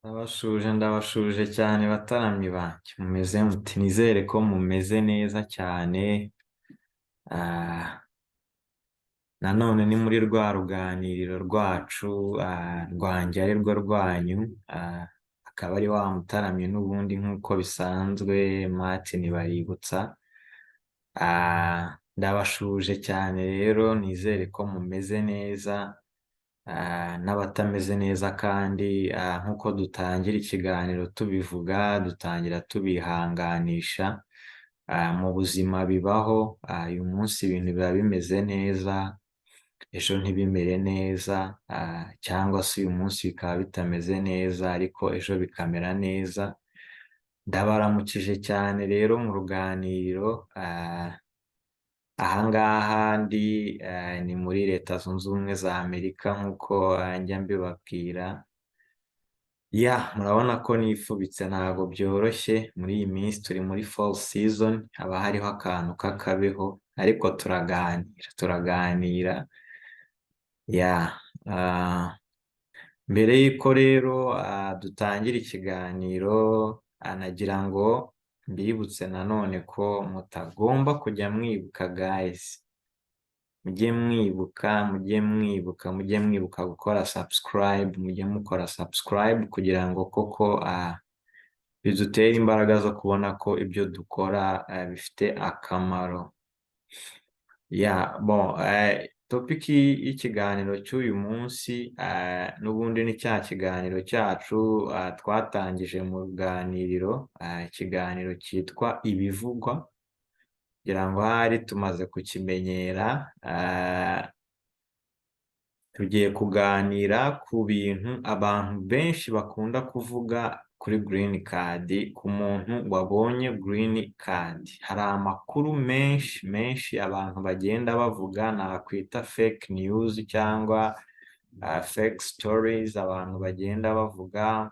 Ndabashuje cyane bataramyi banjye, mumeze muti? Nizere ko mumeze neza cyane. Ah, nanone ni muri rwa ruganiriro rwacu, rwanjye ari rwo rwanyu, akaba ari wa mutaramyi n'ubundi nk'uko bisanzwe, Mati Nibaributsa. Ndabashuje cyane rero, nizere ko mumeze neza. N'abatameze neza kandi, nk'uko dutangira ikiganiro tubivuga, dutangira tubihanganisha. Mu buzima bibaho, uyu munsi ibintu biba bimeze neza, ejo ntibimere neza, cyangwa se uyu munsi bikaba bitameze neza ariko ejo bikamera neza. Ndabaramukije cyane rero mu ruganiriro. Ahangaha ndi ni muri Leta Zunze Ubumwe za Amerika nk'uko njya mbibabwira. Murabona ko nifubitse, ntabwo byoroshye muri iyi minsi, turi muri fall season, haba hariho akantu k'akabeho ariko turaganira. Mbere y'uko rero dutangira ikiganiro, nagira ngo mbibutse nanone ko mutagomba kujya mwibuka guys, mujye mwibuka gukora subscribe, mujye mukora subscribe kugira ngo koko bidutere imbaraga zo kubona ko ibyo dukora bifite akamaro. Topiki y'ikiganiro cy'uyu munsi n'ubundi ni cya kiganiro cyacu twatangije mu ruganiriro, ikiganiro cyitwa ibivugwa, kugira ngo hari tumaze kukimenyera. Tugiye kuganira ku bintu abantu benshi bakunda kuvuga kuri green card, ku muntu wabonye green card. Hari amakuru menshi abantu bagenda bavuga, nakwita fake news cyangwa fake stories abantu bagenda bavuga.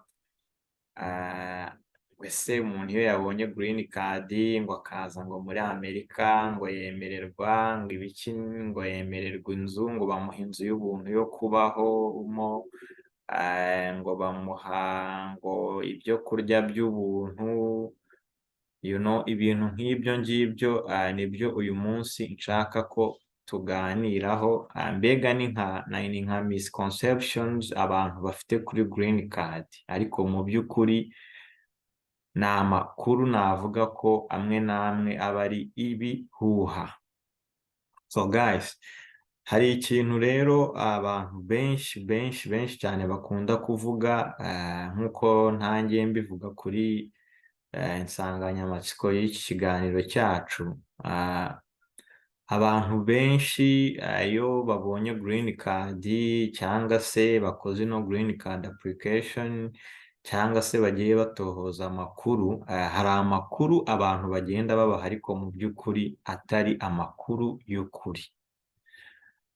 Wese umuntu iyo yabonye green card ngo akaza ngo muri Amerika ngo yemererwa ngo ibiki, ngo yemererwa inzu, ngo bamuha inzu y'ubuntu yo kubaho, ngo bamuha ngo ibyo kurya by'ubuntu, ibintu nk'ibyo ngibyo nibyo uyu munsi nshaka ko tuganiraho. Mbega ni nka misconceptions abantu bafite kuri green card, ariko mu by'ukuri ni amakuru navuga ko amwe n'amwe aba ari ibihuha. So guys, hari ikintu rero abantu benshi cyane bakunda kuvuga, nk'uko ntangiye mbivuga kuri insanganyamatsiko y'iki kiganiro cyacu. Abantu benshi iyo babonye green card cyangwa se bakoze no green card application cyangwa se bagiye batohoza amakuru, hari amakuru abantu bagenda babaha ariko mu by'ukuri atari amakuru y'ukuri.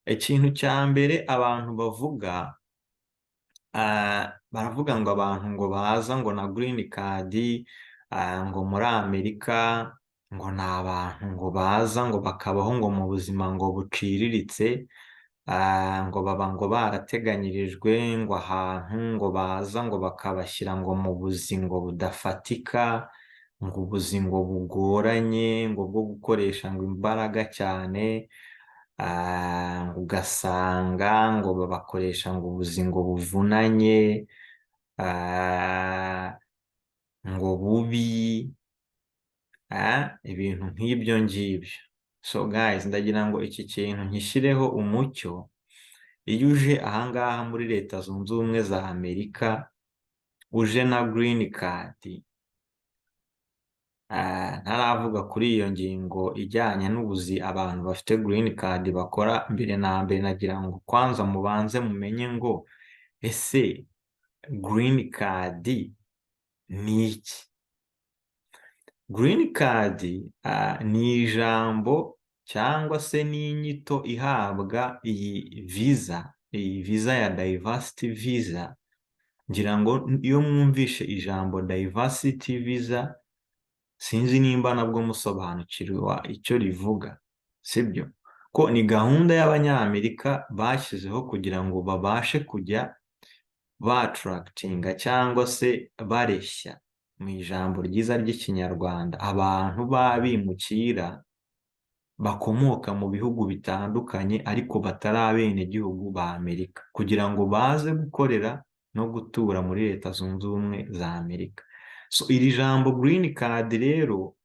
Ikintu cya mbere abantu bavuga, baravuga ngo abantu ngo baza ngo na green card ngo muri Amerika ngo ni abantu ngo baza ngo bakabaho ngo mu buzima ngo buciriritse, ngo baba ngo barateganyirijwe ngo ahantu ngo baza ngo bakabashyira ngo mu buzi ngo budafatika, ngo ubuzi ngo bugoranye ngo bwo gukoresha ngo imbaraga cyane, ugasanga ngo babakoresha ngo ubuzi ngo buvunanye, ngo bubi, ibintu nk'ibyo ngibyo. So guys, ndagira ngo iki kintu nkishyireho umucyo. Iyo uje ahangaha muri Leta Zunze Ubumwe za Amerika uje na green card, ntaravuga kuri iyo ngingo ijyanye n'ubuzi abantu bafite green card bakora, mbere na mbere nagira ngo kwanza mubanze mumenye ngo ese green card ni iki? Green card ni ijambo cyangwa se n'inyito ihabwa iyi visa ya diversity visa. Ngira ngo iyo mwumvishe ijambo diversity visa, sinzi nimba nabwo musobanukirwa icyo rivuga, sibyo? Ko ni gahunda y'Abanyamerika bashyizeho kugira ngo babashe kujya bataractinga cyangwa se bareshya mu ijambo ryiza ry'ikinyarwanda abantu b'abimukira bakomoka mu bihugu bitandukanye ariko batari abenegihugu ba Amerika kugira ngo baze gukorera no gutura muri Leta Zunze Ubumwe za Amerika. So iri jambo green card rero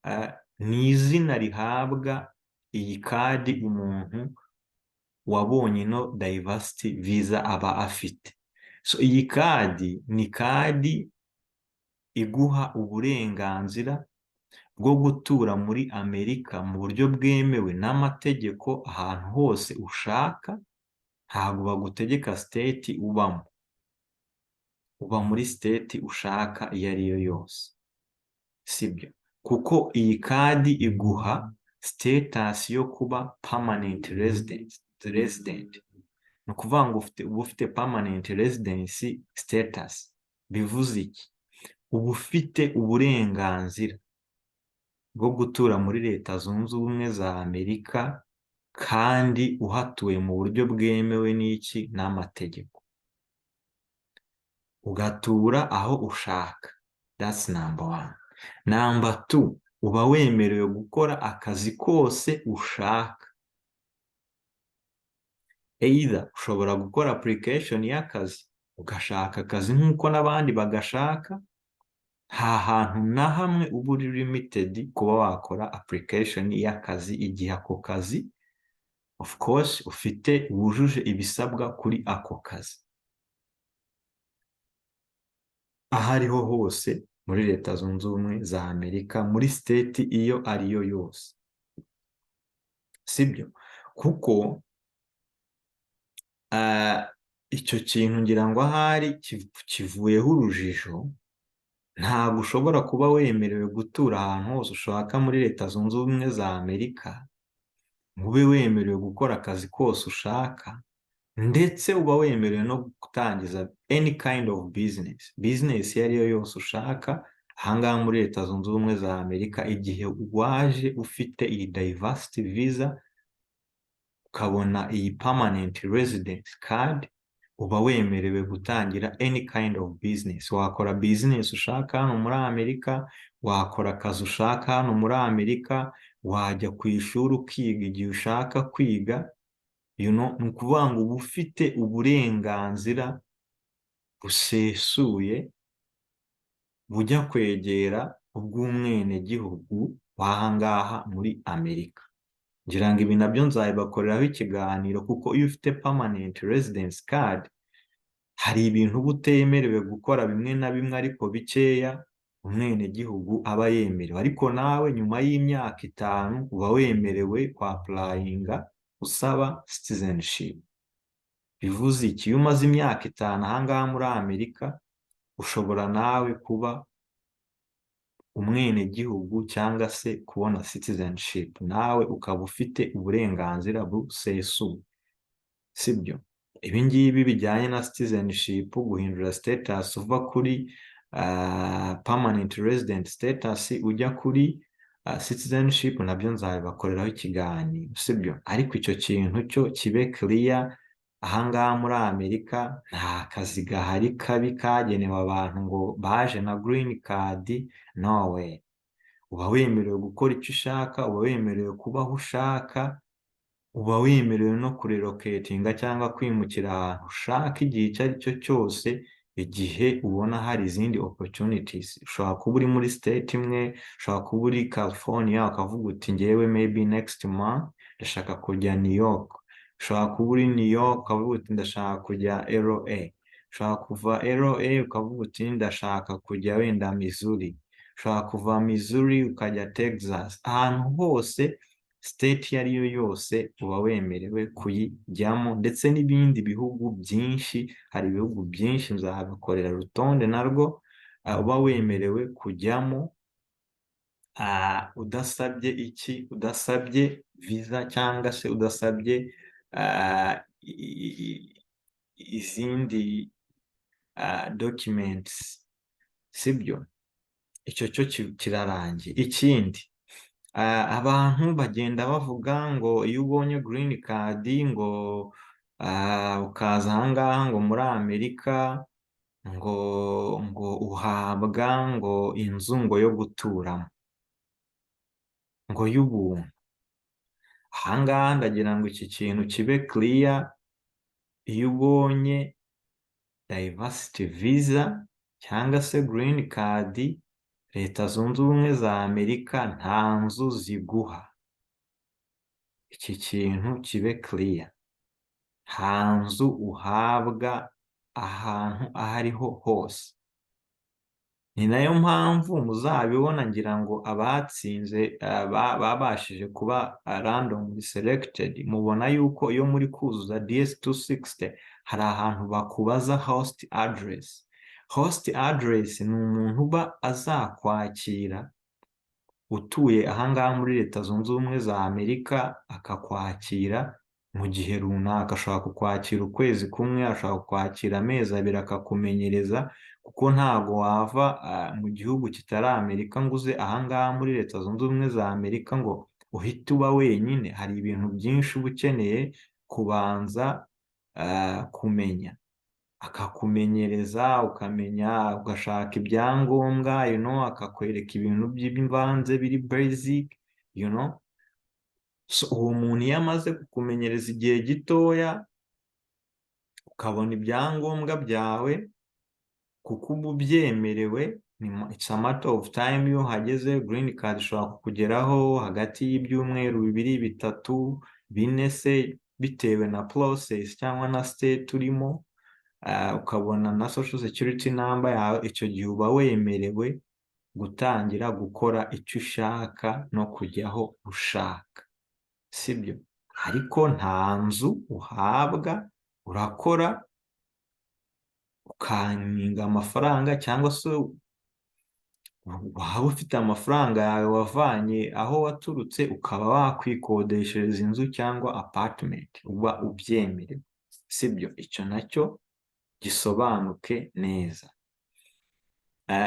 ni izina rihabwa iyi kadi umuntu wabonye no diversity visa aba afite. So iyi kadi ni kadi iguha uburenganzira bwo gutura muri Amerika mu buryo bwemewe n'amategeko ahantu hose ushaka. Ntabwo bagutegeka state ubamo, uba muri state ushaka iyo ari yo yose, sibyo? Kuko iyi kadi iguha status yo kuba permanent resident. Ni ukuvuga ngo uba ufite permanent residency status. Bivuze iki? Uba ufite uburenganzira bwo gutura muri Leta Zunze Ubumwe za Amerika kandi uhatuye mu buryo bwemewe n'amategeko, ugatura aho ushaka. That's number one. Number two, uba wemerewe gukora akazi kose ushaka. Either ushobora gukora application y'akazi, ugashaka akazi nk'uko n'abandi bagashaka. Nta hantu na hamwe uba uri limited kuba wakora application y'akazi igihe ako kazi of course wujuje ibisabwa kuri ako kazi, aho ariho hose muri Leta Zunze Ubumwe za Amerika, muri state iyo ariyo yose, sibyo? Kuko icyo kintu ngira ngo ahari kivuyeho urujijo. Ntabwo ushobora kuba wemerewe gutura ahantu hose ushaka muri Leta Zunze Ubumwe za Amerika, ube wemerewe gukora akazi kose ushaka, ndetse uba wemerewe no gutangiza any kind of business iyo ari yo yose ushaka ahangaha muri Leta Zunze Ubumwe za Amerika, igihe waje ufite iyi diversity visa ukabona iyi permanent residence card, uba wemerewe gutangira any kind of business. Wakora business ushaka hano muri Amerika, wakora akazi ushaka hano muri Amerika, wajya ku ishuri ukiga igihe ushaka kwiga, ni ukuvuga ngo uba ufite uburenganzira busesuye bujya kwegera ubw'umwenegihugu w'ahangaha muri Amerika. Ngira ngo ibi nabyo nzabibakoreraho ikiganiro, kuko iyo ufite permanent residence card hari ibintu uba utemerewe gukora bimwe na bimwe, ariko bikeya umwenegihugu aba yemerewe. Ariko nawe nyuma y'imyaka 5 uba wemerewe kwapurayinga usaba citizenship. Bivuze iki? Iyo umaze imyaka 5 ahangaha muri Amerika, ushobora nawe kuba umwenegihugu cyangwa se kubona citizenship, nawe ukaba ufite uburenganzira busesuye, sibyo? Ibi ngibi bijyanye na citizenship, guhindura status uva kuri permanent resident status ujya kuri citizenship, nabyo nzabibakoreraho ikiganiro, sibyo? Ariko icyo kintu cyo kibe clear, ahangaha muri Amerika nta kazi gahari kabi kagenewe abantu ngo baje na green card. No way. Uba wemerewe gukora icyo ushaka, uba wemerewe kuba aho ushaka, uba wemerewe no kurelocatinga cyangwa kwimukira ahantu ushaka igihe icyo ari cyo cyose, igihe ubona hari izindi opportunities. Ushobora kuba uri muri state imwe, ushobora kuba uri California ukavuga uti ngewe maybe next month ndashaka kujya New York. Ushobora kuba uri New York ukavuga uti ndashaka kujya LA. Ushobora kuva LA ukavuga uti ndashaka kujya wenda Missouri. Ushobora kuva Missouri ukajya Texas. Ahantu hose state iyo ari yo yose uba wemerewe kuyijyamo, ndetse n'ibindi bihugu byinshi. Hari ibihugu byinshi nzabikorera urutonde narwo uba wemerewe kujyamo udasabye udasabye visa cyangwa se udasabye izindi documents, sibyo? Icyo cyo kirarangiye. Ikindi, abantu bagenda bavuga ngo iyo ubonye green card ngo ukaza ahangaha ngo muri Amerika ngo uhabwa ngo inzu ngo yo guturamo ngo y'ubuntu. Ahangaha ndagira ngo iki kintu kibe clear. Iyo ubonye diversity visa cyangwa se green card, Leta Zunze Ubumwe za Amerika nta nzu ziguha. Iki kintu kibe clear. Nta nzu uhabwa ahantu aho ariho hose. Ni nayo mpamvu muzabibona ngira ngo abatsinze babashije kuba randomly selected, mubona yuko iyo muri kuzuza DS260 hari ahantu bakubaza host address. Host address ni umuntu uba azakwakira utuye ahangaha muri Leta Zunze Ubumwe za Amerika, akakwakira mu gihe runaka. Ashobora kukwakira ukwezi kumwe, ashobora kukwakira amezi abiri akakumenyereza, kuko ntago wava mu gihugu kitari Amerika ngo uze ahangaha muri Leta Zunze Ubumwe za Amerika ngo uhite uba wenyine. Hari ibintu byinshi uba ukeneye kubanza kumenya, akakumenyereza, ukamenya, ugashaka ibyangombwa, akakwereka ibintu by'ibanze biri basic, so uwo muntu iyo amaze kukumenyereza igihe gitoya, ukabona ibyangombwa byawe kuko uba ubyemerewe, it's a matter of time. Iyo hageze green card ishobora kukugeraho hagati y'ibyumweru 2, 3, 4 se, bitewe na process cyangwa na state urimo. Ukabona na social security number yawe, icyo gihe uba wemerewe gutangira gukora icyo ushaka no kujyaho ushaka, sibyo? Ariko nta nzu uhabwa. Urakora ukaninga amafaranga, cyangwa se waba ufite amafaranga yawe wavanye aho waturutse, ukaba wakwikodeshereza inzu cyangwa apartment, uba ubyemerewe, sibyo? Icyo nacyo gisobanuke neza.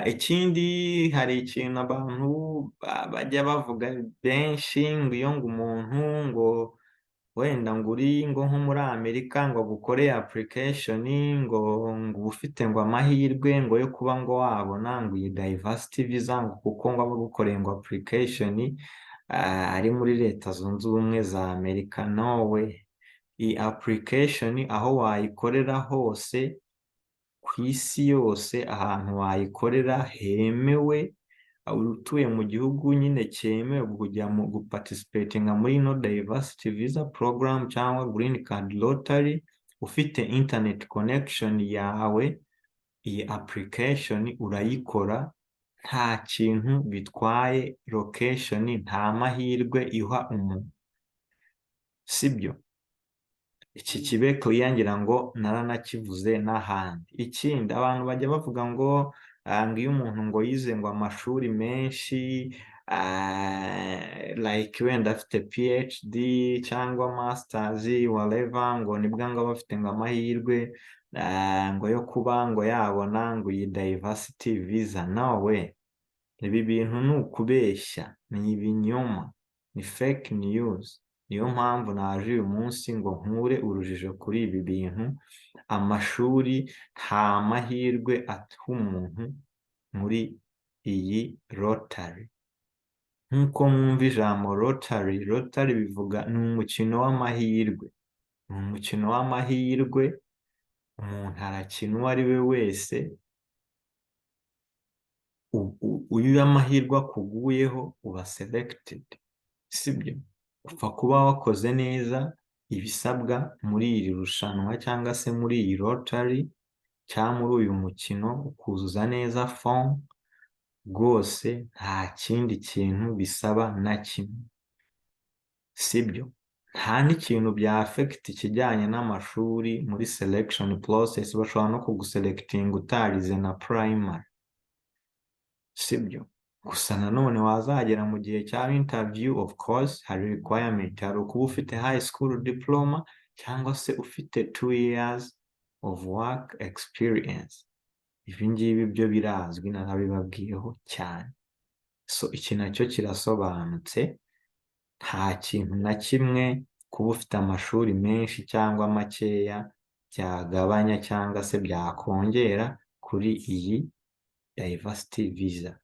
Ikindi, hari ikintu abantu bajya bavuga benshi, ngo iyo ngo umuntu ngo wenda ngo uri ngo nko muri Amerika ngo gukoreye application ngo ufite ngo amahirwe ngo yo kuba ngo wabona ngo iyi diversity visa, ngo kuko ngo aba gukoreye ngo application ari muri Leta Zunze Ubumwe za Amerika. No way. Iyi application aho wayikorera hose ku isi yose, ahantu wayikorera hemewe, utuye mu gihugu nyine cyemewe kujya mu guparticipatinga muri no diversity visa program cyangwa green card lottery, ufite internet connection yawe, iyi application urayikora, nta kintu bitwaye location, nta mahirwe iha umuntu, sibyo? Iki kibe clear, ngira ngo naranakivuze n'ahandi. Ikindi, abantu bajya bavuga ngo iyo umuntu ngo yize ngo amashuri menshi, like wenda afite PhD cyangwa masters whatever, ngo nibwo ngo aba afite ngo amahirwe ngo yo kuba ngo yabona ngo iyi diversity visa. No way. Ibi bintu ni ukubeshya, ni ibinyoma, ni fake news. Niyo mpamvu naje uyu munsi ngo nkure urujijo kuri ibi bintu. Amashuri nta mahirwe atuha umuntu muri iyi lottery. Nk'uko mwumva ijambo lottery bivuga ni umukino w'amahirwe. Ni umukino w'amahirwe, umuntu arakina uwo ari we wese. Uyu amahirwe akuguyeho uba selected, sibyo? Upfa kuba wakoze neza ibisabwa muri iri rushanwa cyangwa se muri iyi lottery cyangwa muri uyu mukino, ukuzuza neza form, rwose nta kindi kintu bisaba na kimwe, sibyo? Nta n'ikintu bya affect ikijyanye n'amashuri muri selection process. Bashobora no kuguselectinga utarize na primary, sibyo? Gusa nanone wazagera mu gihe cya interview, of course hari requirement, hari ukuba ufite high school diploma cyangwa se ufite 2 years of work experience. Ibi ngibi byo birazwi, narabibabwiyeho cyane. So iki nacyo kirasobanutse. Nta kintu na kimwe kuba ufite amashuri menshi cyangwa makeya byagabanya cyangwa se byakongera ku kuri iyi diversity visa.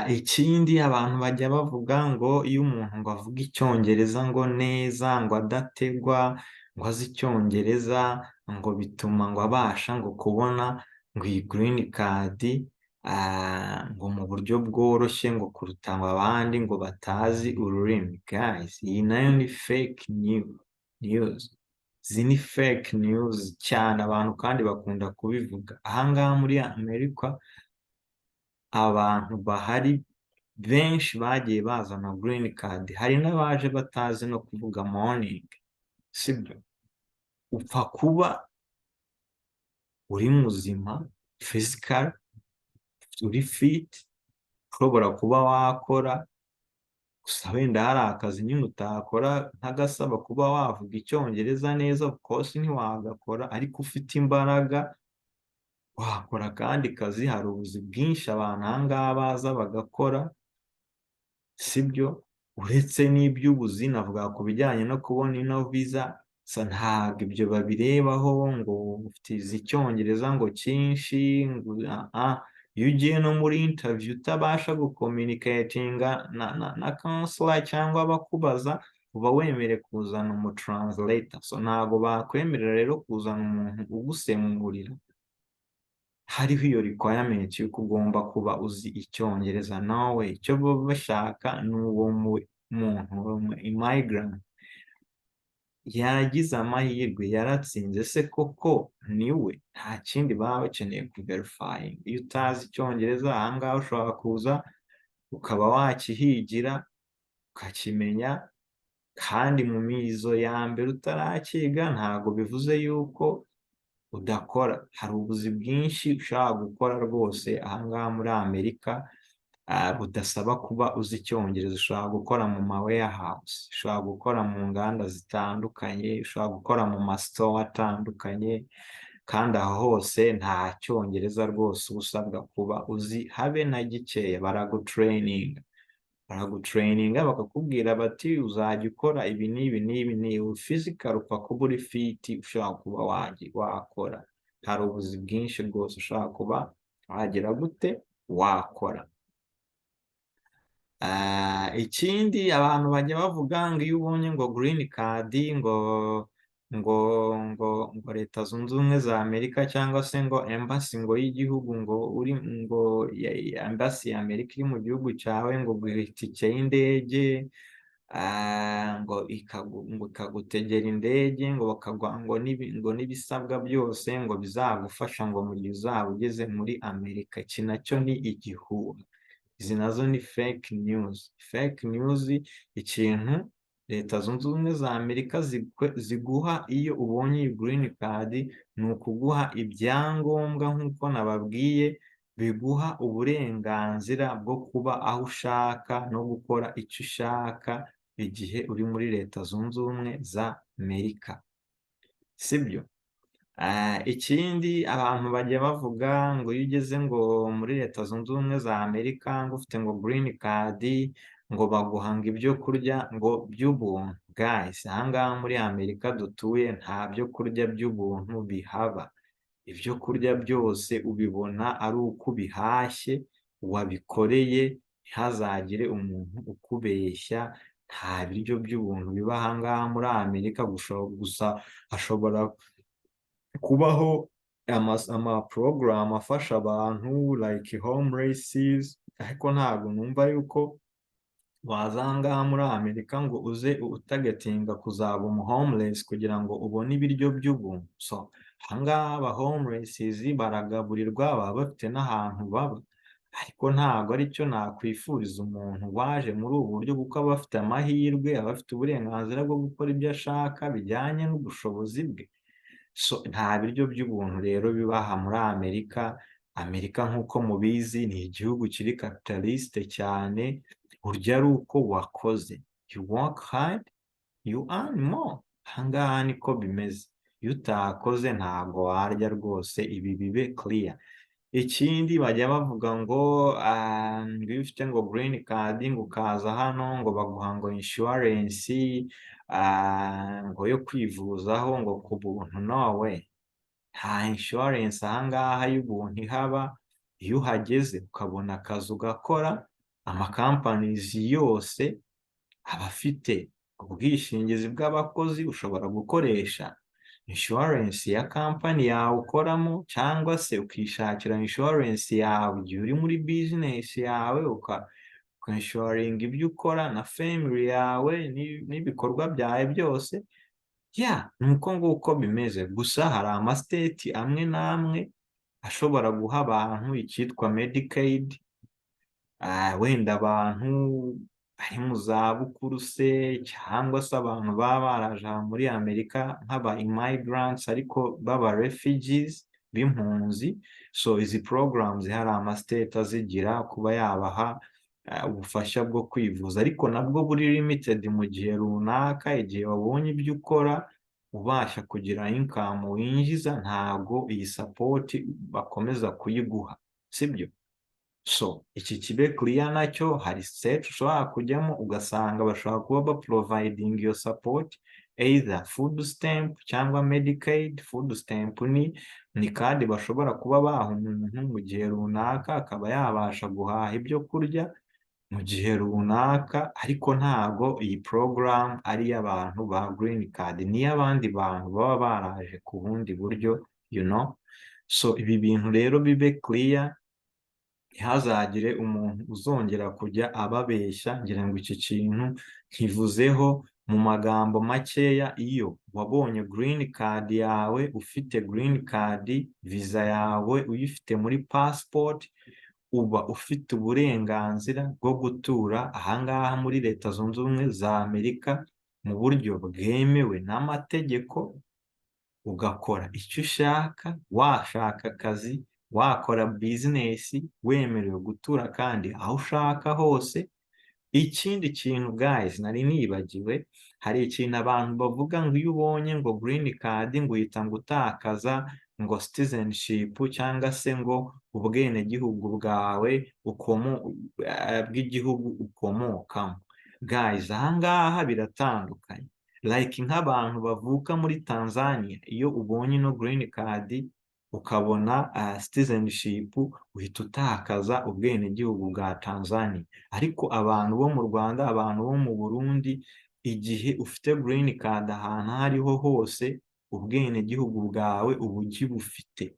Ikindi abantu bajya bavuga ngo iyo umuntu ngo avuga icyongereza ngo neza, ngo adategwa, ngo azi icyongereza, ngo bituma ngo abasha ngo kubona ngo iyi green card ngo mu buryo bworoshye ngo kuruta ngo abandi ngo batazi ururimi. Guys, iyi nayo ni fake news. Izi ni fake news cyane, abantu kandi bakunda kubivuga. Ahangaha muri Amerika abantu bahari benshi bagiye bazana green card, hari n'abaje batazi no kuvuga morning, sibyo? Upfa kuba uri muzima physical, uri fit, ushobora kuba wakora, gusa wenda hari akazi nyine utakora ntagasaba kuba wavuga icyongereza neza, of course ntiwagakora, ariko ufite imbaraga wakora akandi kazi. Hari ubuzi bwinshi abantu ahangaha baza bagakora, sibyo? Uretse n'iby'ubuzi, navuga ku bijyanye no kubona ino visa, ntabwo ibyo babirebaho ngo ufite icyongereza ngo cyinshi ngo iyo ugiye no muri interview utabasha gucommunicatinga na counselor cyangwa abakubaza, uba wemerewe kuzana umutranslator. Ntabwo bakwemerera rero kuzana umuntu ugusemurira. Hariho iyo requirement y'uko ugomba kuba uzi icyongereza. Nawe icyo baba bashaka ni uwo muntu immigrant yaragize amahirwe yaratsinze, se koko niwe? Nta kindi baba bakeneye kuverifying. Iyo utazi icyongereza ahangaha ushobora kuza ukaba wakihigira ukakimenya, kandi mu mizo ya mbere utarakiga ntabwo bivuze yuko udakora. Hari ubuzi bwinshi ushobora gukora rwose ahangaha muri Amerika budasaba kuba uzi icyongereza. Ushobora gukora mu ma warehouse, ushobora gukora mu nganda zitandukanye, ushobora gukora mu masitowa atandukanye, kandi aho hose nta cyongereza rwose uba usabwa kuba uzi habe na gikeya. baragutraininga bakakubwira bati uzajya ukora ibi n'ibi n'ibi n'ibi. Physical upfa kuba uri fit, ushobora kuba wakora. Hari ubuzi bwinshi rwose ushobora kuba wagira gute wakora. Ikindi abantu bajya bavuga ngo iyo ubonye ngo green card ngo ngo ngo ngo Leta Zunze Ubumwe za Amerika cyangwa se ngo embassy ngo y'igihugu ngo uri ngo embassy ya Amerika iri mu gihugu cyawe ngo guha itike y'indege, ngo ikagutegera indege, ngo bakaguha ngo n'ibisabwa byose ngo bizagufasha ngo mu gihe uzaba ugeze muri Amerika. Iki nacyo ni igihuha. Izi nazo ni fake news. Ikintu Leta Zunze Ubumwe za Amerika ziguha iyo ubonye iyi green card ni ukuguha ibyangombwa nk'uko nababwiye, biguha uburenganzira bwo kuba aho ushaka no gukora icyo ushaka igihe uri muri Leta Zunze Ubumwe za Amerika, sibyo? Ikindi abantu bajya bavuga ngo iyo ugeze ngo muri Leta Zunze Ubumwe za Amerika ngo ufite ngo green card ngo baguhanga ibyo kurya ngo by'ubuntu. Guys, ahangaha muri Amerika dutuye nta byo kurya by'ubuntu bihaba. Ibyo kurya byose ubibona ari uko ubihashye, wabikoreye, ntihazagire umuntu ukubeshya. Nta biryo by'ubuntu biba ahangaha muri Amerika. Gusa hashobora kubaho amaporogaramu afasha abantu like homelesses, ariko ntabwo numva yuko waza ahangaha muri Amerika ngo uze utagetinga kuzaba homeless kugira ngo ubone ibiryo by'ubuntu. Ahangaha aba homelesses baragaburirwa, baba bafite n'ahantu baba, ariko ntabwo aricyo nakwifuriza umuntu waje muri ubu buryo, kuko aba afite amahirwe, aba afite uburenganzira bwo gukora ibyo ashaka bijyanye n'ubushobozi bwe. Nta biryo by'ubuntu rero bibaha muri Amerika. Amerika nk'uko mubizi ni igihugu kiri capitaliste cyane. Urya ari uko wakoze. You work hard, you earn more. Ahangaha niko bimeze. Iyo utakoze ntabwo warya rwose. Ibi bibe clear. Ikindi bajya bavuga ngo iyo ufite ngo green card ngo ukaza hano ngo baguha ngo insurance ngo yo kwivuzaho ngo ku buntu. No way. nta insurance ahangaha y'ubuntu ihaba. Iyo uhageze ukabona akazi ugakora, amakampanizi yose aba afite ubwishingizi bw'abakozi. Ushobora gukoresha insurance ya kampani yawe ukoramo, cyangwa se ukishakira insurance yawe igihe uri muri business yawe, ukinshuwaringa ibyo ukora na family yawe n'ibikorwa byawe byose. ni uko nguko bimeze. Gusa hari amasiteti amwe n'amwe ashobora guha abantu icyitwa Medicaid. Wenda abantu bari mu zabukuru se, cyangwa se abantu baba baraje aha muri Amerika nk'aba immigrants ariko baba refugees b'impunzi. So izi programs hari amasiteti azigira kuba yabaha ubufasha bwo kwivuza, ariko nabwo buri limited mu gihe runaka. Igihe wabonye ibyo ukora ubasha kugira income winjiza, ntago iyi support bakomeza kuyiguha, sibyo? So iki kibe clear nacyo. Hari stage ushobora kujyamo ugasanga bashobora kuba baproviding iyo support, either food stamp cyangwa Medicaid. Food stamp ni kandi bashobora kuba baha umuntu mu gihe runaka akaba yabasha guhaha ibyo kurya mu gihe runaka, ariko ntago iyi program ari iy'abantu ba green card, ni iy'abandi bantu baba baraje ku bundi buryo, So ibi bintu rero bibe clear, ntihazagire umuntu uzongera kujya ababeshya. Ngira ngo iki kintu nkivuzeho mu magambo makeya. Iyo wabonye green card yawe, ufite green card, visa yawe uyifite muri passport, uba ufite uburenganzira bwo gutura ahangaha muri Leta Zunze Ubumwe za Amerika mu buryo bwemewe n'amategeko, ugakora icyo ushaka, washaka akazi, wakora business, wemerewe gutura kandi aho ushaka hose. Ikindi kintu guys nari nibagiwe, hari ikintu abantu bavuga ngo iyo ubonye ngo green card ngo uhita ngo utakaza ngo citizenship cyangwa se ngo ubwenegihugu bwawe bw'igihugu ukomokamo. Guys, ahangaha biratandukanye. Like nk'abantu bavuka muri Tanzania, iyo ubonye no green card ukabona citizenship, uhita utakaza ubwenegihugu bwa Tanzania. Ariko abantu bo mu Rwanda, abantu bo mu Burundi, igihe ufite green card ahantu aho ariho hose, ubwenegihugu bwawe uba ugibufite,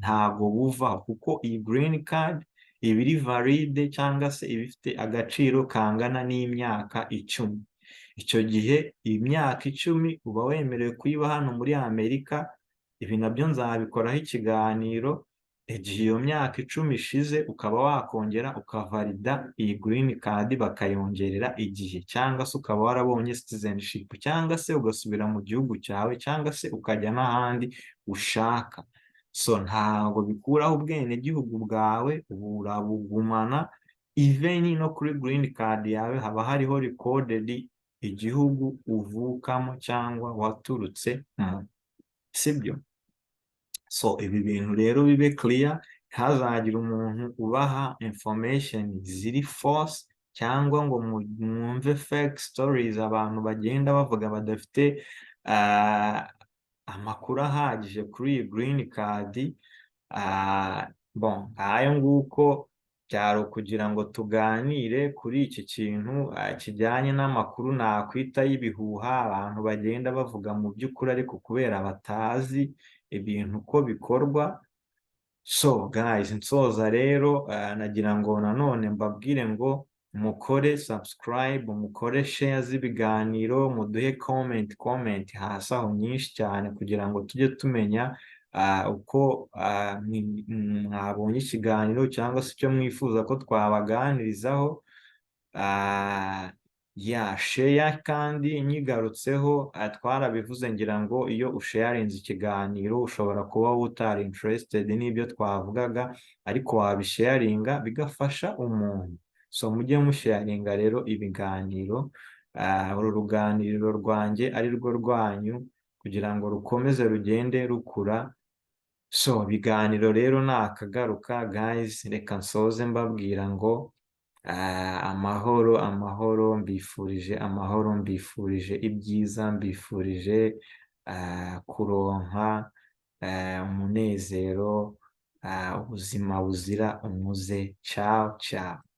ntabwo buvaho, kuko iyi green card iba iri valide cyangwa se iba ifite agaciro kangana n'imyaka 10. Icyo gihe imyaka 10 uba wemerewe kuyiba hano muri Amerika. Ibi nabyo nzabikoraho ikiganiro. Igihe iyo myaka 10 ishize, ukaba wakongera ukavalida iyi green card bakayongerera igihe, cyangwa se ukaba warabonye citizenship, cyangwa se ugasubira mu gihugu cyawe, cyangwa se ukajya n'ahandi ushaka. So ntabwo bikuraho ubwenegihugu bwawe, urabugumana. Even no kuri green card yawe haba hariho recorded igihugu uvukamo cyangwa waturutsemo, sibyo? So ibi bintu rero bibe clear, ntihazagire umuntu ubaha information ziri false, cyangwa ngo mwumve fake stories abantu bagenda bavuga badafite amakuru ahagije kuri iyi green card. Ayo nguko byari ukugira ngo tuganire kuri iki kintu kijyanye n'amakuru nakwita y'ibihuha abantu bagenda bavuga mu by'ukuri ariko kubera batazi ibintu uko bikorwa. So guys, nsoza rero nagira ngo nanone mbabwire ngo mukore subscribe, mukore share z'ibiganiro, muduhe comment hasi aho nyinshi cyane, kugira ngo tujye tumenya uko mwabonye ikiganiro cyangwa se icyo mwifuza ko twabaganirizaho. Share kandi nyigarutseho, twarabivuze ngira ngo iyo usharinze ikiganiro ushobora kuba utari interested n'ibyo twavugaga, ariko wabisharinga bigafasha umuntu. So mujye musharinga rero ibiganiro, uru ruganiriro rwanjye ari rwo rwanyu, kugira ngo rukomeze rugende rukura. So ibiganiro rero nakagaruka guys, reka nsoze mbabwira ngo amahoro mbifurije, mbifurije ibyiza, mbifurije kuronka umunezero, ubuzima buzira umuze. Ciao ciao.